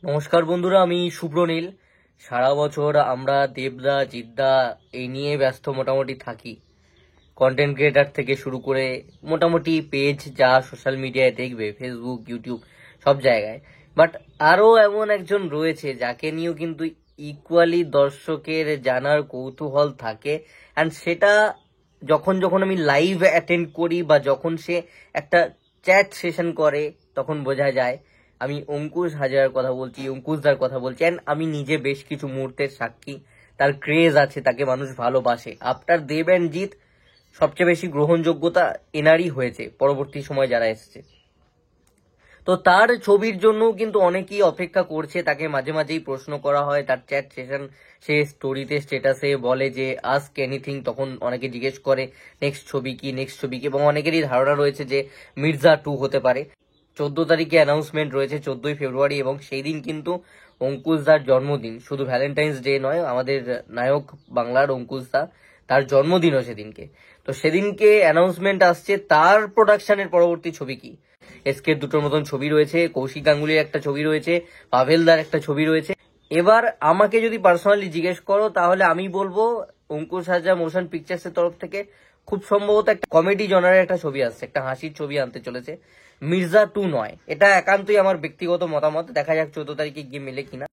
নমস্কার বন্ধুরা, আমি শুভ্রনীল। সারা বছর আমরা দেবদা জিদ্দা এই নিয়ে ব্যস্ত মোটামুটি থাকি। কন্টেন্ট ক্রিয়েটার থেকে শুরু করে মোটামুটি পেজ যা সোশ্যাল মিডিয়ায় দেখবে, ফেসবুক, ইউটিউব, সব জায়গায়। বাট আরও এমন একজন রয়েছে যাকে নিয়েও কিন্তু ইকুয়ালি দর্শকের জানার কৌতূহল থাকে। অ্যান্ড সেটা যখন যখন আমি লাইভ অ্যাটেন্ড করি বা যখন সে একটা চ্যাট সেশন করে, তখন বোঝা যায় আমি অঙ্কুশ হাজরার কথা বলছি, অঙ্কুশদার কথা বলছি। অ্যান্ড আমি নিজে বেশ কিছু মুহূর্তের সাক্ষী। তার ক্রেজ আছে, তাকে মানুষ ভালোবাসে। আফটার দেব অ্যান্ড জিৎ সবচেয়ে বেশি গ্রহণযোগ্যতা এনারই হয়েছে পরবর্তী সময় যারা এসছে। তো তার ছবির জন্য কিন্তু অনেকেই অপেক্ষা করছে। তাকে মাঝে মাঝেই প্রশ্ন করা হয়, তার চ্যাট সেশন সে স্টোরিতে স্ট্যাটাসে বলে যে আস্ক এনিথিং, তখন অনেকে জিজ্ঞেস করে নেক্সট ছবি কি, নেক্সট ছবি কি। এবং অনেকেরই ধারণা রয়েছে যে মির্জা 2 হতে পারে। 14 তারিখে অ্যানাউন্সমেন্ট রয়েছে, 14ই ফেব্রুয়ারি, এবং সেই দিন কিন্তু অঙ্কুশদার জন্মদিন। শুধু ভ্যালেন্টাইন্স ডে নয়, আমাদের নায়ক বাংলার অঙ্কুশদা, তার জন্মদিনও সেদিনকে। তো সেদিনকে অ্যানাউন্সমেন্ট আসছে তার প্রোডাকশনের পরবর্তী ছবি কি। এসকের দুটোর মতন ছবি রয়েছে, কৌশিক গাঙ্গুলির একটা ছবি রয়েছে, পাভেলদার একটা ছবি রয়েছে। এবার আমাকে যদি পার্সোনালি জিজ্ঞেস করো, তাহলে আমি বলবো অঙ্কুশ হাজরা মোশন পিকচার্সের তরফ থেকে খুব সম্ভবত একটা কমেডি জনারের একটা ছবি আসছে, একটা হাসির ছবি আনতে চলেছে। মির্জা 2 নয়। এটা একান্তই আমার ব্যক্তিগত মতামত, দেখা যাক 14 তারিখে গিয়ে মেলে কিনা।